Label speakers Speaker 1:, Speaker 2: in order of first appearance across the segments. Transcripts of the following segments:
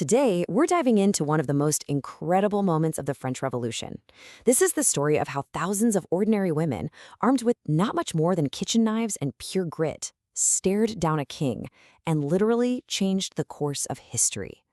Speaker 1: Today, we're diving into one of the most incredible moments of the French Revolution. This is the story of how thousands of ordinary women, armed with not much more than kitchen knives and pure grit, stared down a king and literally changed the course of history.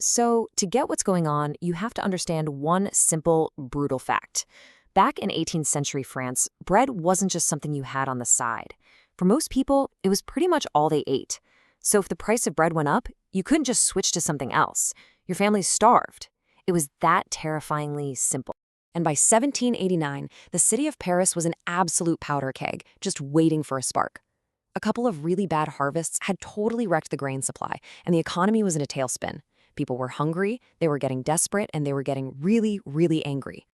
Speaker 1: So, to get what's going on, you have to understand one simple, brutal fact. Back in 18th century France, bread wasn't just something you had on the side. For most people, it was pretty much all they ate. So if the price of bread went up, you couldn't just switch to something else. Your family starved. It was that terrifyingly simple. And by 1789, the city of Paris was an absolute powder keg, just waiting for a spark. A couple of really bad harvests had totally wrecked the grain supply, and the economy was in a tailspin. People were hungry, they were getting desperate, and they were getting really, really angry.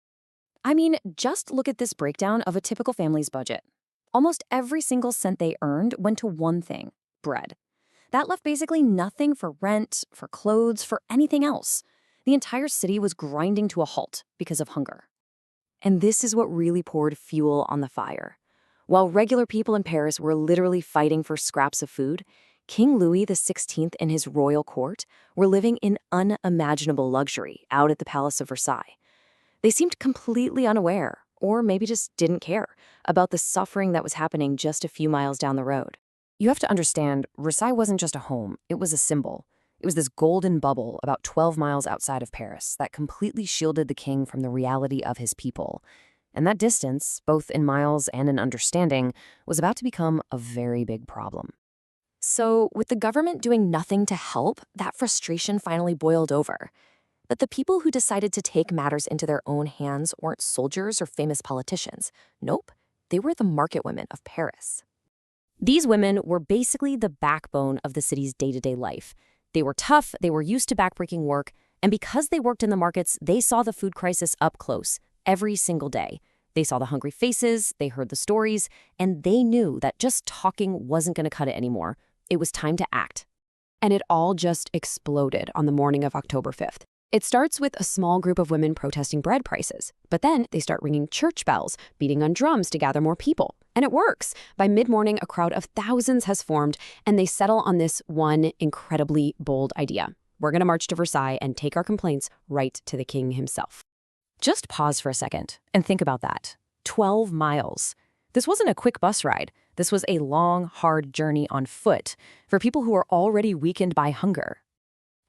Speaker 1: I mean, just look at this breakdown of a typical family's budget. Almost every single cent they earned went to one thing: bread. That left basically nothing for rent, for clothes, for anything else. The entire city was grinding to a halt because of hunger. And this is what really poured fuel on the fire. While regular people in Paris were literally fighting for scraps of food, King Louis XVI and his royal court were living in unimaginable luxury out at the Palace of Versailles. They seemed completely unaware, or maybe just didn't care, about the suffering that was happening just a few miles down the road. You have to understand, Versailles wasn't just a home, it was a symbol. It was this golden bubble about 12 miles outside of Paris that completely shielded the king from the reality of his people. And that distance, both in miles and in understanding, was about to become a very big problem. So, with the government doing nothing to help, that frustration finally boiled over. But the people who decided to take matters into their own hands weren't soldiers or famous politicians. Nope, they were the market women of Paris. These women were basically the backbone of the city's day-to-day life. They were tough, they were used to backbreaking work, and because they worked in the markets, they saw the food crisis up close, every single day. They saw the hungry faces, they heard the stories, and they knew that just talking wasn't going to cut it anymore. It was time to act. And it all just exploded on the morning of October 5th. It starts with a small group of women protesting bread prices, but then they start ringing church bells, beating on drums to gather more people. And it works. By mid-morning, a crowd of thousands has formed, and they settle on this one incredibly bold idea. We're going to march to Versailles and take our complaints right to the king himself. Just pause for a second and think about that. 12 miles. This wasn't a quick bus ride. This was a long, hard journey on foot for people who were already weakened by hunger.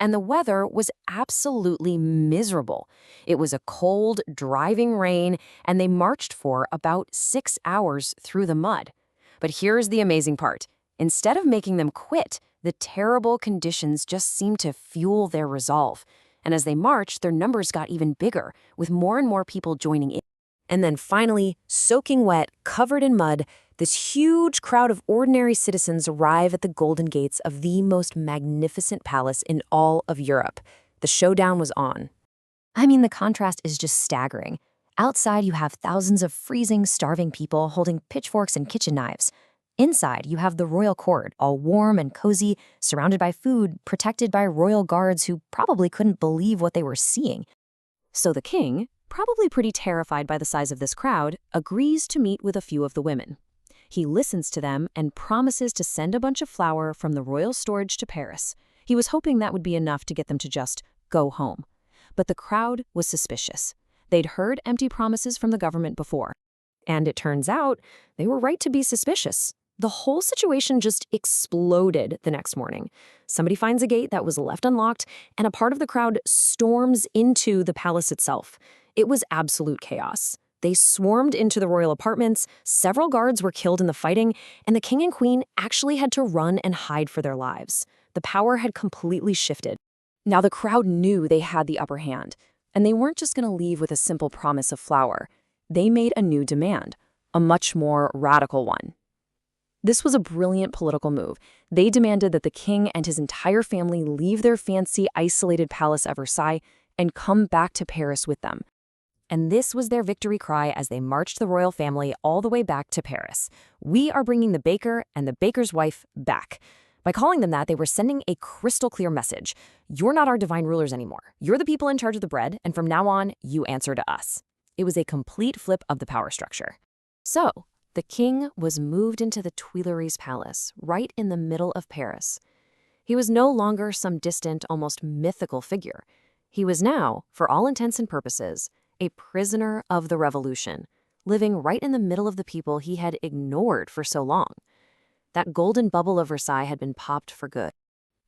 Speaker 1: And the weather was absolutely miserable. It was a cold, driving rain, and they marched for about 6 hours through the mud. But here's the amazing part. Instead of making them quit, the terrible conditions just seemed to fuel their resolve. And as they marched, their numbers got even bigger, with more and more people joining in. And then finally, soaking wet, covered in mud, this huge crowd of ordinary citizens arrive at the golden gates of the most magnificent palace in all of Europe. The showdown was on. I mean, the contrast is just staggering. Outside, you have thousands of freezing, starving people holding pitchforks and kitchen knives. Inside, you have the royal court, all warm and cozy, surrounded by food, protected by royal guards who probably couldn't believe what they were seeing. So the king, probably pretty terrified by the size of this crowd, agrees to meet with a few of the women. He listens to them and promises to send a bunch of flour from the royal storage to Paris. He was hoping that would be enough to get them to just go home. But the crowd was suspicious. They'd heard empty promises from the government before. And it turns out they were right to be suspicious. The whole situation just exploded the next morning. Somebody finds a gate that was left unlocked, and a part of the crowd storms into the palace itself. It was absolute chaos. They swarmed into the royal apartments, several guards were killed in the fighting, and the king and queen actually had to run and hide for their lives. The power had completely shifted. Now the crowd knew they had the upper hand, and they weren't just going to leave with a simple promise of flour. They made a new demand, a much more radical one. This was a brilliant political move. They demanded that the king and his entire family leave their fancy, isolated palace at Versailles and come back to Paris with them. And this was their victory cry as they marched the royal family all the way back to Paris. We are bringing the baker and the baker's wife back. By calling them that, they were sending a crystal clear message. You're not our divine rulers anymore. You're the people in charge of the bread, and from now on, you answer to us. It was a complete flip of the power structure. So, the king was moved into the Tuileries Palace, right in the middle of Paris. He was no longer some distant, almost mythical figure. He was now, for all intents and purposes, a prisoner of the revolution, living right in the middle of the people he had ignored for so long. That golden bubble of Versailles had been popped for good.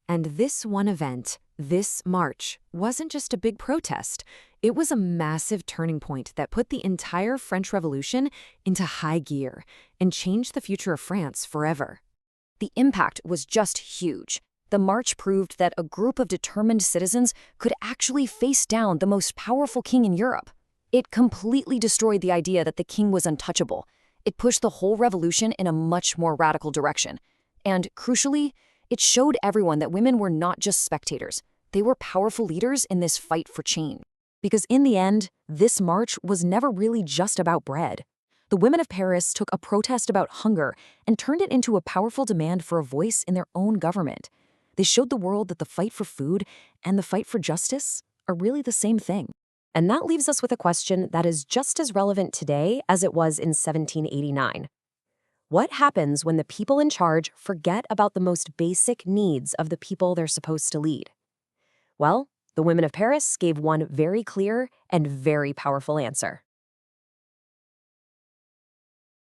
Speaker 1: And this one event, this march, wasn't just a big protest. It was a massive turning point that put the entire French Revolution into high gear and changed the future of France forever. The impact was just huge. The march proved that a group of determined citizens could actually face down the most powerful king in Europe. It completely destroyed the idea that the king was untouchable. It pushed the whole revolution in a much more radical direction. And, crucially, it showed everyone that women were not just spectators. They were powerful leaders in this fight for change. Because in the end, this march was never really just about bread. The women of Paris took a protest about hunger and turned it into a powerful demand for a voice in their own government. They showed the world that the fight for food and the fight for justice are really the same thing. And that leaves us with a question that is just as relevant today as it was in 1789. What happens when the people in charge forget about the most basic needs of the people they're supposed to lead? Well, the women of Paris gave one very clear and very powerful answer.